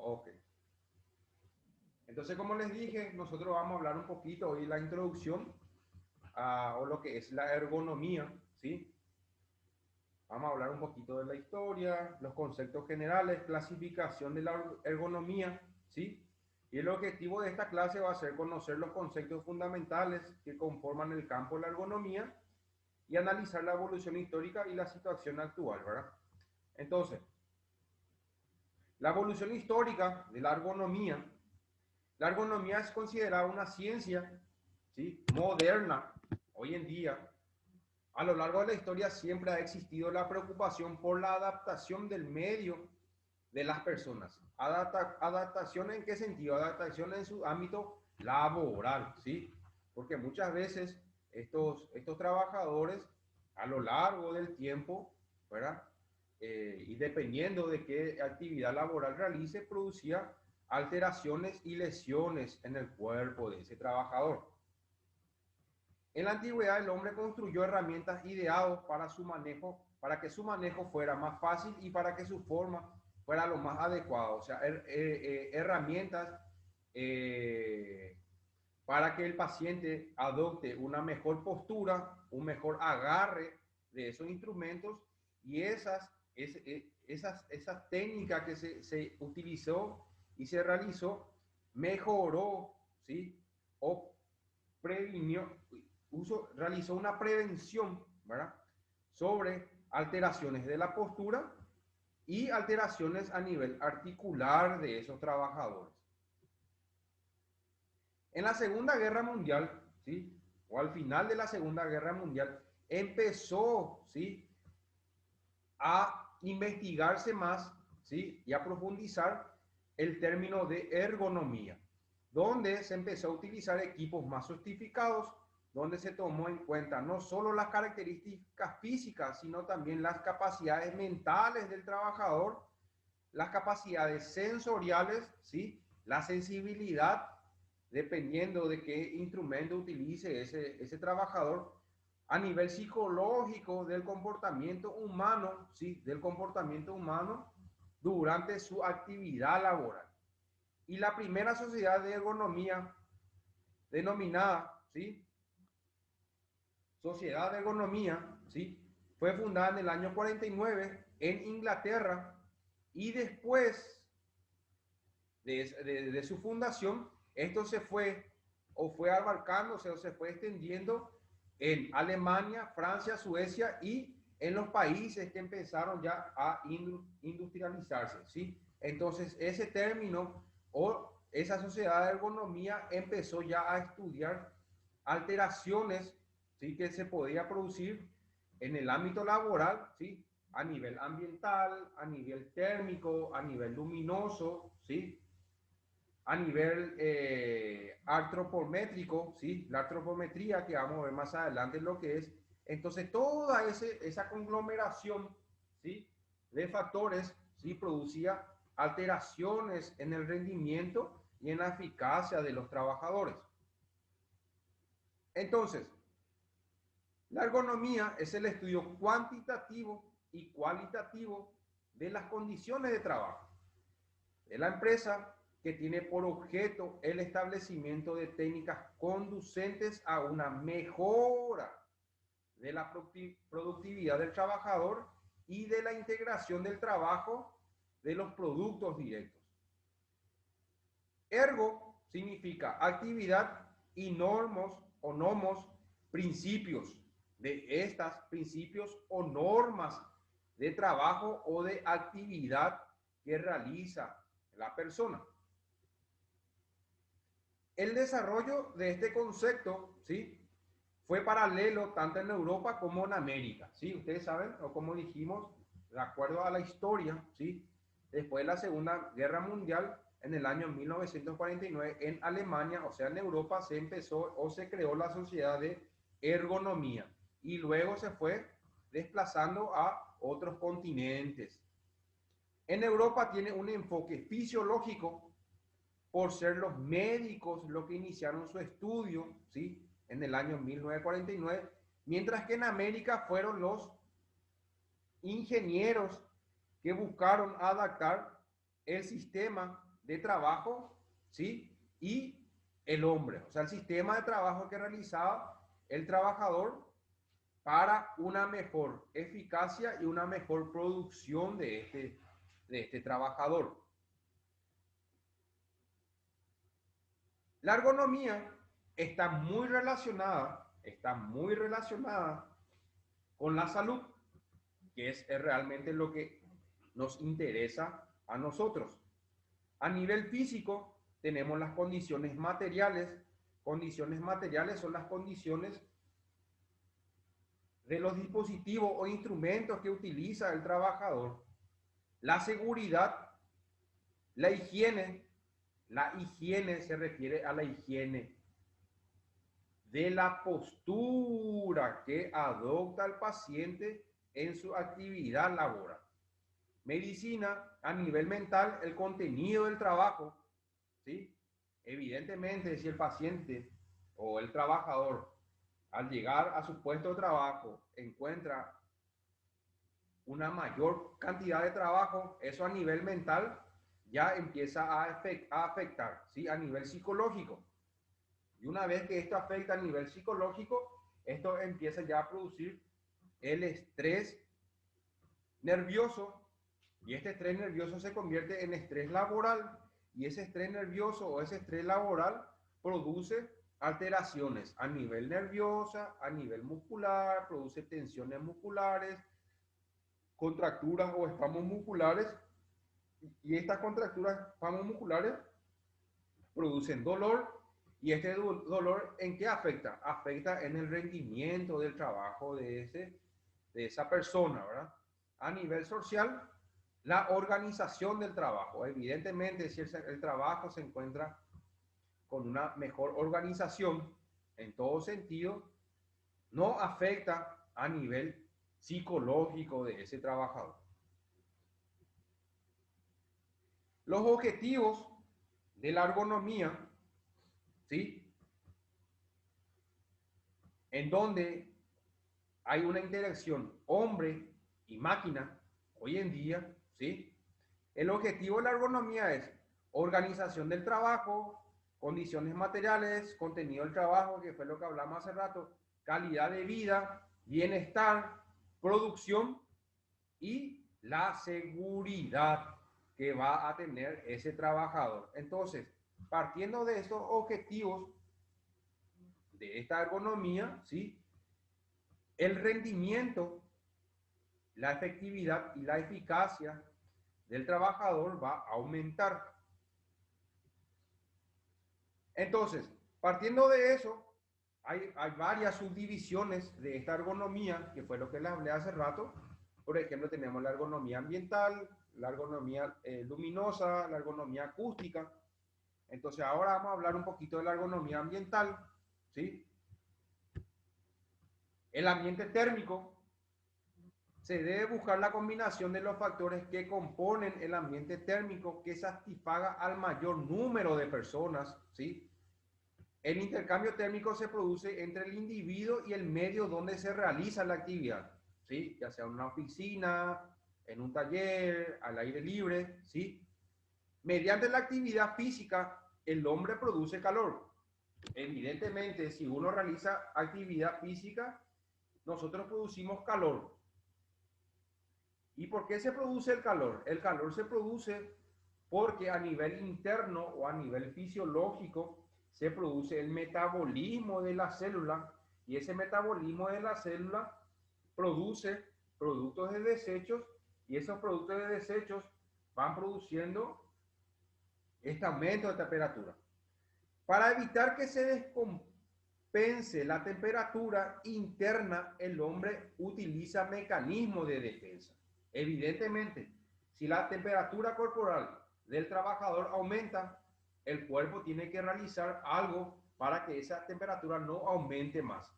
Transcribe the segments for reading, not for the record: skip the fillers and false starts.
Ok. Entonces, como les dije, nosotros vamos a hablar un poquito hoy la introducción o lo que es la ergonomía, ¿sí? Vamos a hablar un poquito de la historia, los conceptos generales, clasificación de la ergonomía, ¿sí? Y el objetivo de esta clase va a ser conocer los conceptos fundamentales que conforman el campo de la ergonomía y analizar la evolución histórica y la situación actual, ¿verdad? Entonces, la evolución histórica de la ergonomía es considerada una ciencia, ¿sí?, moderna hoy en día. A lo largo de la historia siempre ha existido la preocupación por la adaptación del medio de las personas. ¿Adaptación en qué sentido? Adaptación en su ámbito laboral, ¿sí? Porque muchas veces estos trabajadores a lo largo del tiempo, ¿verdad? Y dependiendo de qué actividad laboral realice, producía alteraciones y lesiones en el cuerpo de ese trabajador. En la antigüedad el hombre construyó herramientas ideadas para su manejo, para que su manejo fuera más fácil y para que su forma fuera lo más adecuado. O sea, herramientas eh, para que el paciente adopte una mejor postura, un mejor agarre de esos instrumentos y esas técnicas que se utilizó y se realizó mejoró, ¿sí? O previnió, realizó una prevención, ¿verdad?, sobre alteraciones de la postura y alteraciones a nivel articular de esos trabajadores. En la Segunda Guerra Mundial, ¿sí?, o al final de la Segunda Guerra Mundial, empezó, ¿sí?, a investigarse más, ¿sí?, y a profundizar el término de ergonomía, donde se empezó a utilizar equipos más sofisticados, donde se tomó en cuenta no solo las características físicas, sino también las capacidades mentales del trabajador, las capacidades sensoriales, ¿sí?, la sensibilidad, dependiendo de qué instrumento utilice ese trabajador, a nivel psicológico del comportamiento humano, ¿sí?, del comportamiento humano durante su actividad laboral. Y la primera sociedad de ergonomía denominada, ¿sí?, Sociedad de Ergonomía, ¿sí?, fue fundada en el año 49 en Inglaterra y después de su fundación, esto se fue o fue abarcándose o se fue extendiendo en Alemania, Francia, Suecia y en los países que empezaron ya a industrializarse, ¿sí? Entonces, ese término o esa sociedad de ergonomía empezó ya a estudiar alteraciones, ¿sí?, que se podía producir en el ámbito laboral, ¿sí?, a nivel ambiental, a nivel térmico, a nivel luminoso, ¿sí?, a nivel antropométrico, ¿sí?, la antropometría que vamos a ver más adelante lo que es. Entonces, toda esa conglomeración, ¿sí?, de factores, ¿sí?, producía alteraciones en el rendimiento y en la eficacia de los trabajadores. Entonces, la ergonomía es el estudio cuantitativo y cualitativo de las condiciones de trabajo de la empresa, que tiene por objeto el establecimiento de técnicas conducentes a una mejora de la productividad del trabajador y de la integración del trabajo de los productos directos. Ergo significa actividad y normos o nomos, principios de estas principios o normas de trabajo o de actividad que realiza la persona. El desarrollo de este concepto, ¿sí?, fue paralelo tanto en Europa como en América, ¿sí? Ustedes saben, o como dijimos, de acuerdo a la historia, ¿sí?, después de la Segunda Guerra Mundial, en el año 1949, en Alemania, o sea, en Europa, se empezó o se creó la sociedad de ergonomía y luego se fue desplazando a otros continentes. En Europa tiene un enfoque fisiológico por ser los médicos los que iniciaron su estudio, ¿sí?, en el año 1949, mientras que en América fueron los ingenieros que buscaron adaptar el sistema de trabajo, ¿sí? Y el hombre, o sea, el sistema de trabajo que realizaba el trabajador para una mejor eficacia y una mejor producción de este trabajador. La ergonomía está muy relacionada con la salud, que es realmente lo que nos interesa a nosotros. A nivel físico, tenemos las condiciones materiales. Condiciones materiales son las condiciones de los dispositivos o instrumentos que utiliza el trabajador. La seguridad, la higiene. La higiene se refiere a la higiene de la postura que adopta el paciente en su actividad laboral. Medicina, a nivel mental, el contenido del trabajo, ¿sí? Evidentemente, si el paciente o el trabajador al llegar a su puesto de trabajo encuentra una mayor cantidad de trabajo, eso a nivel mental ya empieza a afectar, ¿sí? A nivel psicológico. Y una vez que esto afecta a nivel psicológico, esto empieza ya a producir el estrés nervioso, y este estrés nervioso se convierte en estrés laboral, y ese estrés nervioso o ese estrés laboral produce alteraciones a nivel nerviosa, a nivel muscular, produce tensiones musculares, contracturas o espasmos musculares, y estas contracturas, espasmos musculares producen dolor. ¿Y este dolor en qué afecta? Afecta en el rendimiento del trabajo de esa persona, ¿verdad? A nivel social, la organización del trabajo. Evidentemente, si el trabajo se encuentra con una mejor organización en todo sentido, no afecta a nivel psicológico de ese trabajador. Los objetivos de la ergonomía, ¿sí? En donde hay una interacción hombre y máquina hoy en día, ¿sí? El objetivo de la ergonomía es organización del trabajo, condiciones materiales, contenido del trabajo, que fue lo que hablamos hace rato, calidad de vida, bienestar, producción y la seguridad que va a tener ese trabajador. Entonces, partiendo de estos objetivos de esta ergonomía, ¿sí? El rendimiento, la efectividad y la eficacia del trabajador va a aumentar. Entonces, partiendo de eso, hay varias subdivisiones de esta ergonomía, que fue lo que les hablé hace rato. Por ejemplo, tenemos la ergonomía ambiental, la ergonomía luminosa, la ergonomía acústica. Entonces, ahora vamos a hablar un poquito de la ergonomía ambiental, ¿sí? El ambiente térmico. Se debe buscar la combinación de los factores que componen el ambiente térmico que satisfaga al mayor número de personas, ¿sí? El intercambio térmico se produce entre el individuo y el medio donde se realiza la actividad, ¿sí? Ya sea en una oficina, en un taller, al aire libre, ¿sí? Mediante la actividad física, el hombre produce calor. Evidentemente, si uno realiza actividad física, nosotros producimos calor. ¿Y por qué se produce el calor? El calor se produce porque a nivel interno o a nivel fisiológico se produce el metabolismo de la célula, y ese metabolismo de la célula produce productos de desechos, y esos productos de desechos van produciendo este aumento de temperatura. Para evitar que se descompense la temperatura interna, el hombre utiliza mecanismos de defensa. Evidentemente, si la temperatura corporal del trabajador aumenta, el cuerpo tiene que realizar algo para que esa temperatura no aumente más.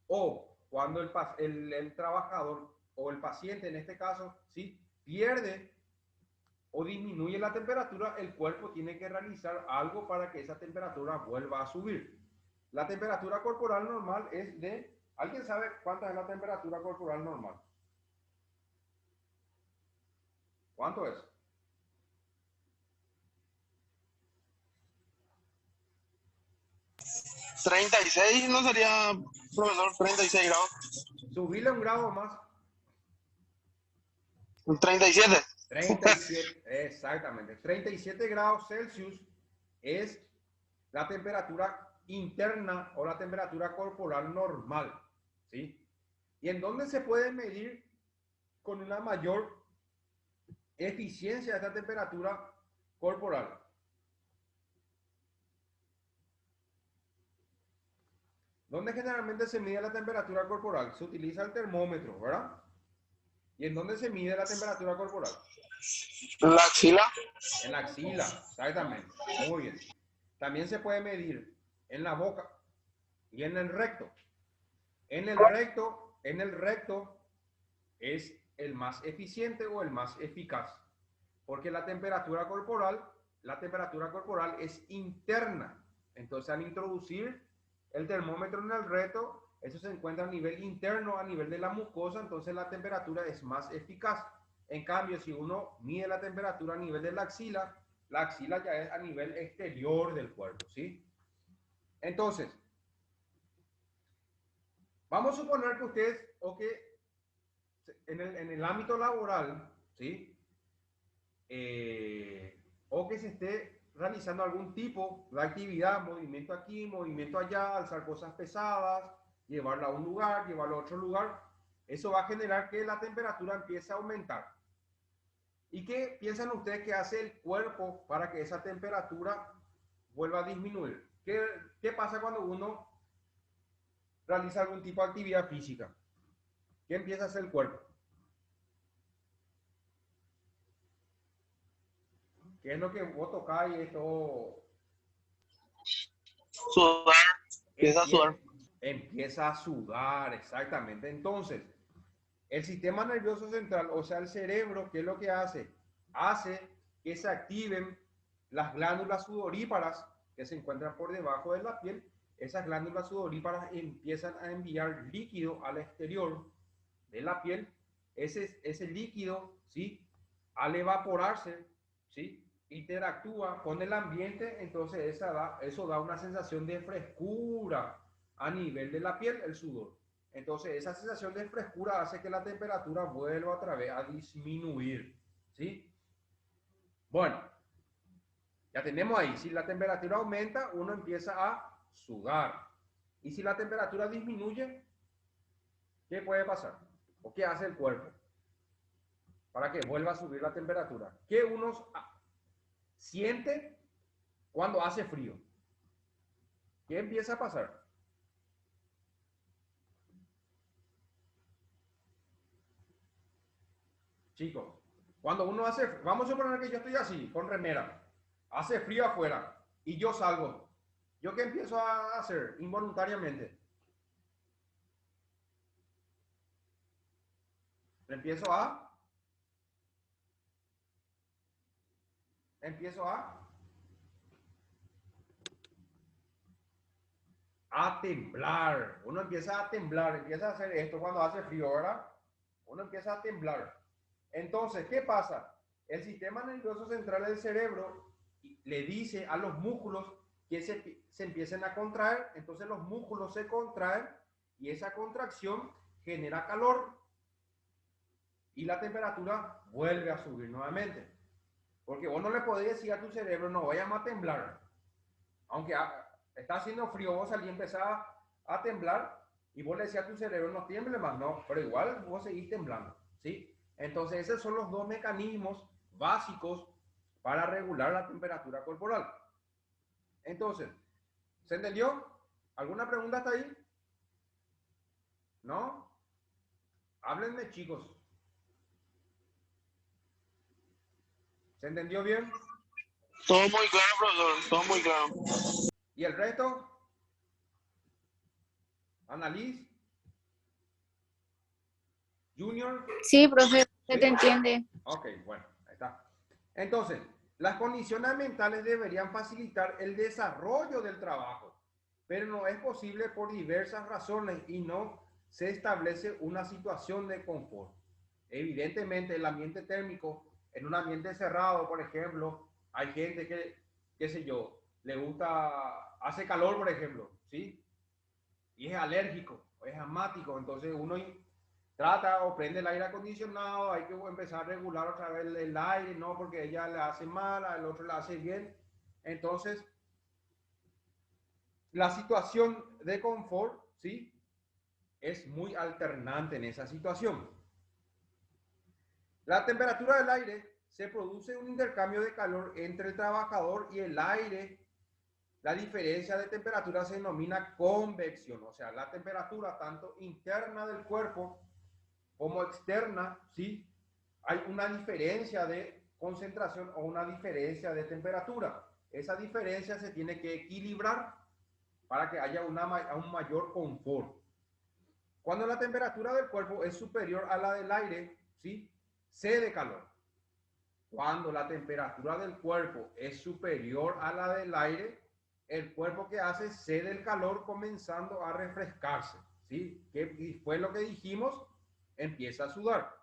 O cuando el trabajador o el paciente, en este caso, ¿sí?, pierde o disminuye la temperatura, el cuerpo tiene que realizar algo para que esa temperatura vuelva a subir. La temperatura corporal normal es de... ¿Alguien sabe cuánta es la temperatura corporal normal? ¿Cuánto es? 36 no sería, profesor, 36 grados. Subirle un grado más. 37. 37, exactamente. 37 grados Celsius es la temperatura interna o la temperatura corporal normal, ¿sí? ¿Y en dónde se puede medir con una mayor eficiencia esta temperatura corporal? ¿Dónde generalmente se mide la temperatura corporal? Se utiliza el termómetro, ¿verdad? ¿Y en dónde se mide la temperatura corporal? La axila. En la axila, exactamente. Muy bien. También se puede medir en la boca y en el recto. En el recto es el más eficiente o el más eficaz, porque la temperatura corporal es interna. Entonces, al introducir el termómetro en el recto, eso se encuentra a nivel interno, a nivel de la mucosa, entonces la temperatura es más eficaz. En cambio, si uno mide la temperatura a nivel de la axila ya es a nivel exterior del cuerpo, ¿sí? Entonces, vamos a suponer que ustedes, o que en el ámbito laboral, ¿sí? O que se esté realizando algún tipo de actividad, movimiento aquí, movimiento allá, alzar cosas pesadas, llevarla a un lugar, llevarla a otro lugar, eso va a generar que la temperatura empiece a aumentar. ¿Y qué piensan ustedes que hace el cuerpo para que esa temperatura vuelva a disminuir? ¿Qué pasa cuando uno realiza algún tipo de actividad física? ¿Qué empieza a hacer el cuerpo? ¿Qué es lo que vos tocáis y esto Sudar. Empieza a sudar. empieza a sudar? Exactamente. Entonces, el sistema nervioso central, o sea, el cerebro, ¿qué es lo que hace? Hace que se activen las glándulas sudoríparas que se encuentran por debajo de la piel. Esas glándulas sudoríparas empiezan a enviar líquido al exterior de la piel. Ese líquido, ¿sí? Al evaporarse, ¿sí? Interactúa con el ambiente, entonces eso da una sensación de frescura a nivel de la piel, el sudor. Entonces esa sensación de frescura hace que la temperatura vuelva otra vez a disminuir, ¿sí? Bueno, ya tenemos ahí, si la temperatura aumenta, uno empieza a sudar. Y si la temperatura disminuye, ¿qué puede pasar? ¿O qué hace el cuerpo para que vuelva a subir la temperatura? ¿Qué uno siente cuando hace frío? ¿Qué empieza a pasar? Chicos, cuando uno hace, vamos a suponer que yo estoy así, con remera, hace frío afuera y yo salgo. ¿Yo qué empiezo a hacer involuntariamente? Empiezo a, empiezo a temblar. Uno empieza a temblar, empieza a hacer esto cuando hace frío, ¿verdad? Uno empieza a temblar. Entonces, ¿qué pasa? El sistema nervioso central del cerebro le dice a los músculos que se empiecen a contraer, entonces los músculos se contraen y esa contracción genera calor y la temperatura vuelve a subir nuevamente. Porque vos no le podés decir a tu cerebro, no, vayamos a temblar. Aunque está haciendo frío, vos salís y empezás a temblar y vos le decís a tu cerebro, no tiemble más, no, pero igual vos seguís temblando, ¿sí? Entonces esos son los dos mecanismos básicos para regular la temperatura corporal. Entonces, ¿se entendió? ¿Alguna pregunta hasta ahí? ¿No? Háblenme, chicos. ¿Se entendió bien? Todo muy claro, profesor. Todo muy claro. ¿Y el resto? Annalise, Junior. Sí, profe, se ¿Sí? te entiende. Ok, bueno, ahí está. Entonces, las condiciones ambientales deberían facilitar el desarrollo del trabajo, pero no es posible por diversas razones y no se establece una situación de confort. Evidentemente, el ambiente térmico, en un ambiente cerrado, por ejemplo, hay gente que, qué sé yo, le gusta, hace calor, por ejemplo, ¿sí? Y es alérgico, o es asmático, entonces uno trata o prende el aire acondicionado, hay que empezar a regular otra vez el aire, no porque ella le hace mal, al otro le hace bien. Entonces, la situación de confort, ¿sí? Es muy alternante en esa situación. La temperatura del aire se produce un intercambio de calor entre el trabajador y el aire. La diferencia de temperatura se denomina convección, o sea, la temperatura tanto interna del cuerpo como externa, ¿sí? Hay una diferencia de concentración o una diferencia de temperatura. Esa diferencia se tiene que equilibrar para que haya un mayor confort. Cuando la temperatura del cuerpo es superior a la del aire, ¿sí? Cede calor. Cuando la temperatura del cuerpo es superior a la del aire, el cuerpo que hace cede el calor comenzando a refrescarse, ¿sí? Que fue lo que dijimos, empieza a sudar.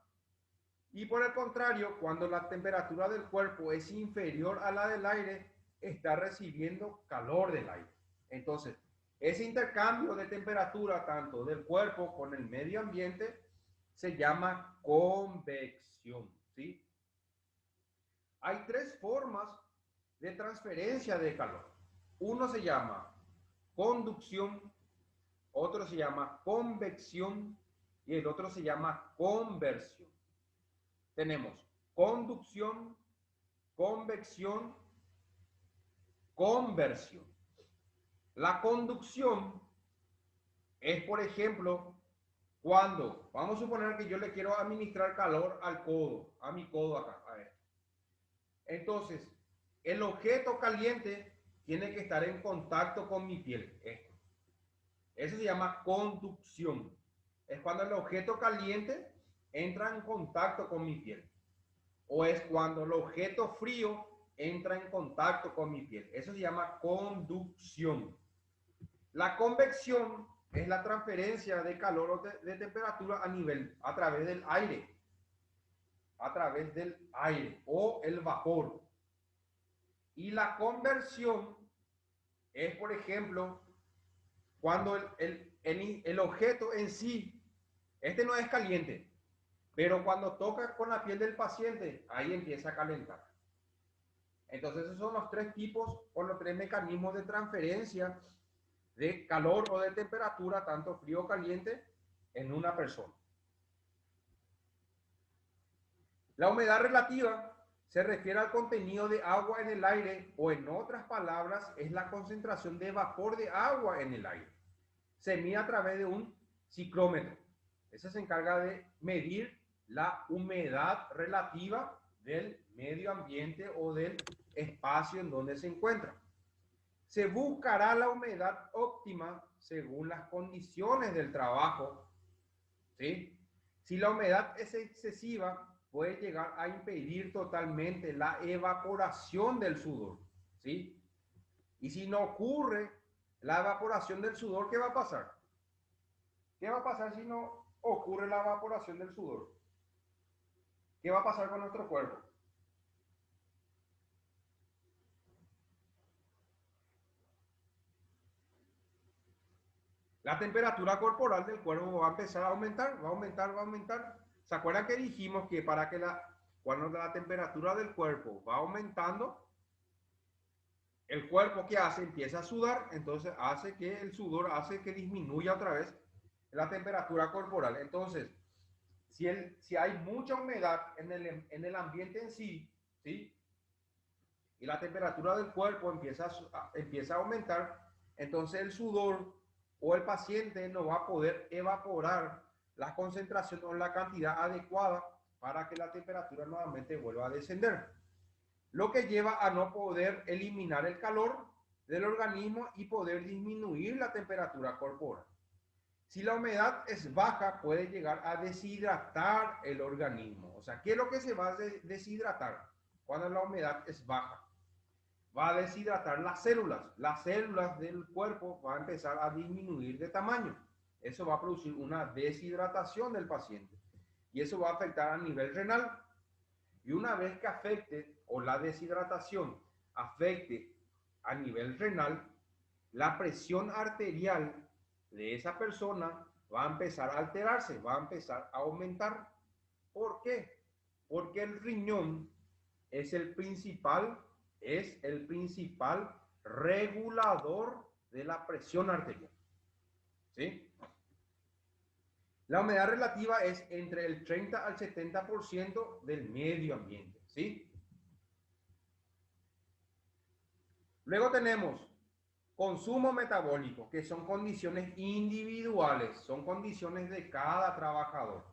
Y por el contrario, cuando la temperatura del cuerpo es inferior a la del aire, está recibiendo calor del aire. Entonces, ese intercambio de temperatura tanto del cuerpo con el medio ambiente se llama convección, ¿sí? Hay tres formas de transferencia de calor. Uno se llama conducción, otro se llama convección y el otro se llama conversión. Tenemos conducción, convección, conversión. La conducción es, por ejemplo, cuando, vamos a suponer que yo le quiero administrar calor al codo, a mi codo acá, a ver. Entonces, el objeto caliente tiene que estar en contacto con mi piel. Esto. Eso se llama conducción. Es cuando el objeto caliente entra en contacto con mi piel. O es cuando el objeto frío entra en contacto con mi piel. Eso se llama conducción. La convección es la transferencia de calor o de temperatura a través del aire. A través del aire o el vapor. Y la conversión es, por ejemplo, cuando el objeto en sí, este no es caliente, pero cuando toca con la piel del paciente, ahí empieza a calentar. Entonces, esos son los tres tipos o los tres mecanismos de transferencia de calor o de temperatura, tanto frío o caliente, en una persona. La humedad relativa se refiere al contenido de agua en el aire o, en otras palabras, es la concentración de vapor de agua en el aire. Se mide a través de un ciclómetro. Ese se encarga de medir la humedad relativa del medio ambiente o del espacio en donde se encuentra. Se buscará la humedad óptima según las condiciones del trabajo, ¿sí? Si la humedad es excesiva, puede llegar a impedir totalmente la evaporación del sudor, ¿sí? Y si no ocurre la evaporación del sudor, ¿qué va a pasar? ¿Qué va a pasar si no ocurre la evaporación del sudor? ¿Qué va a pasar con nuestro cuerpo? La temperatura corporal del cuerpo va a empezar a aumentar, va a aumentar, va a aumentar. ¿Se acuerdan que dijimos que cuando la temperatura del cuerpo va aumentando, el cuerpo que hace empieza a sudar, entonces hace que el sudor hace que disminuya otra vez la temperatura corporal. Entonces, si hay mucha humedad en el ambiente en sí, ¿sí? Y la temperatura del cuerpo empieza a aumentar, entonces el sudor o el paciente no va a poder evaporar la concentración o la cantidad adecuada para que la temperatura nuevamente vuelva a descender, lo que lleva a no poder eliminar el calor del organismo y poder disminuir la temperatura corporal. Si la humedad es baja, puede llegar a deshidratar el organismo. O sea, ¿qué es lo que se va a deshidratar cuando la humedad es baja? Va a deshidratar las células. Las células del cuerpo van a empezar a disminuir de tamaño. Eso va a producir una deshidratación del paciente. Y eso va a afectar a nivel renal. Y una vez que afecte o la deshidratación afecte a nivel renal, la presión arterial de esa persona va a empezar a alterarse, va a empezar a aumentar. ¿Por qué? Porque el riñón es el principal regulador de la presión arterial. ¿Sí? La humedad relativa es entre el 30 al 70% del medio ambiente. ¿Sí? Luego tenemos consumo metabólico, que son condiciones individuales, son condiciones de cada trabajador.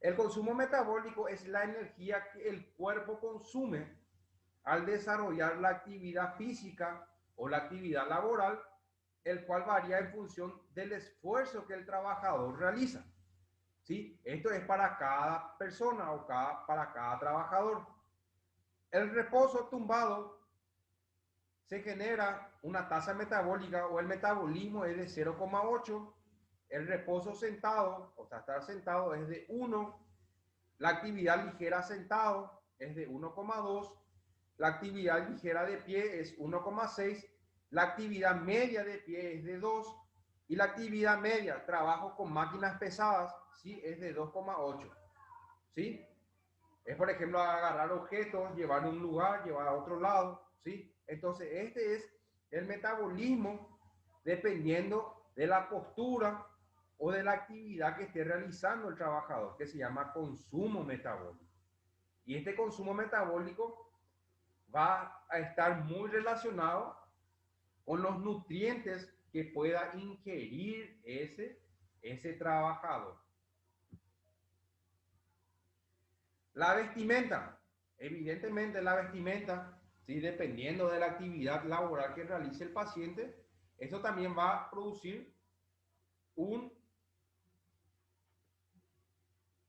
El consumo metabólico es la energía que el cuerpo consume al desarrollar la actividad física o la actividad laboral, el cual varía en función del esfuerzo que el trabajador realiza. ¿Sí? Esto es para cada persona o para cada trabajador. El reposo tumbado se genera una tasa metabólica o el metabolismo es de 0,8. El reposo sentado, o sea, estar sentado es de 1. La actividad ligera sentado es de 1,2. La actividad ligera de pie es 1,6. La actividad media de pie es de 2. Y la actividad media, trabajo con máquinas pesadas, ¿sí? Es de 2,8. ¿Sí? Es, por ejemplo, agarrar objetos, llevar a un lugar, llevar a otro lado, ¿sí? Entonces, este es el metabolismo dependiendo de la postura o de la actividad que esté realizando el trabajador, que se llama consumo metabólico. Y este consumo metabólico va a estar muy relacionado con los nutrientes que pueda ingerir ese trabajador. La vestimenta. Evidentemente la vestimenta, ¿sí? Dependiendo de la actividad laboral que realice el paciente, eso también va a producir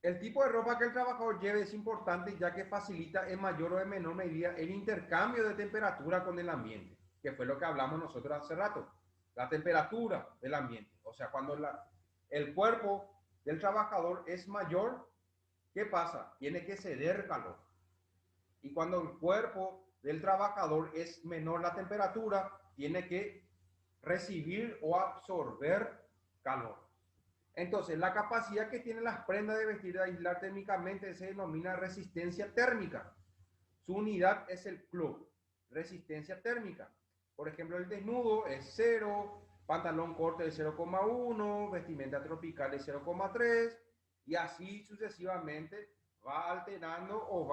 El tipo de ropa que el trabajador lleve es importante ya que facilita en mayor o en menor medida el intercambio de temperatura con el ambiente, que fue lo que hablamos nosotros hace rato. La temperatura del ambiente. O sea, cuando el cuerpo del trabajador es mayor, ¿qué pasa? Tiene que ceder calor. Y cuando el cuerpo del trabajador es menor la temperatura, tiene que recibir o absorber calor. Entonces, la capacidad que tienen las prendas de vestir de aislar térmicamente se denomina resistencia térmica. Su unidad es el club, resistencia térmica. Por ejemplo, el desnudo es 0, pantalón corto es 0,1, vestimenta tropical es 0,3 y así sucesivamente va alterando o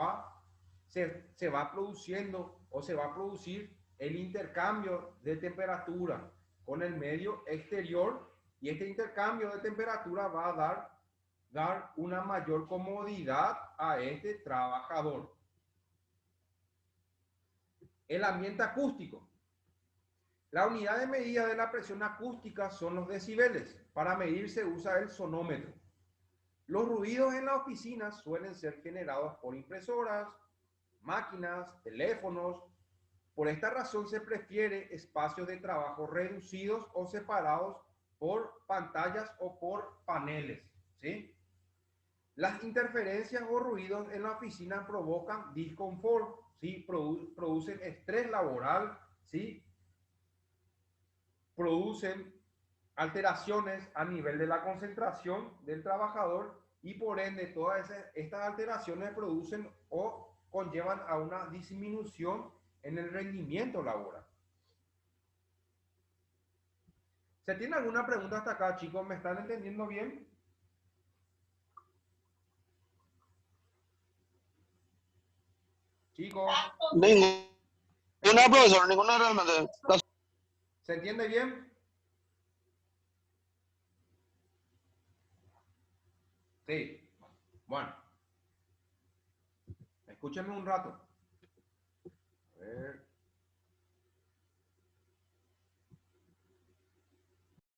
se va produciendo o se va a producir el intercambio de temperatura con el medio exterior y este intercambio de temperatura va a dar una mayor comodidad a este trabajador. El ambiente acústico. La unidad de medida de la presión acústica son los decibeles. Para medir se usa el sonómetro. Los ruidos en la oficina suelen ser generados por impresoras, máquinas, teléfonos. Por esta razón se prefiere espacios de trabajo reducidos o separados por pantallas o por paneles, ¿sí? Las interferencias o ruidos en la oficina provocan disconfort, ¿sí? Producen estrés laboral, ¿sí? Producen alteraciones a nivel de la concentración del trabajador y por ende todas estas alteraciones producen o conllevan a una disminución en el rendimiento laboral. ¿Se tiene alguna pregunta hasta acá, chicos? ¿Me están entendiendo bien? Chicos, Ninguna, profesor, ninguna realmente. ¿se entiende bien? Sí. Bueno, escúchenme un rato. A ver.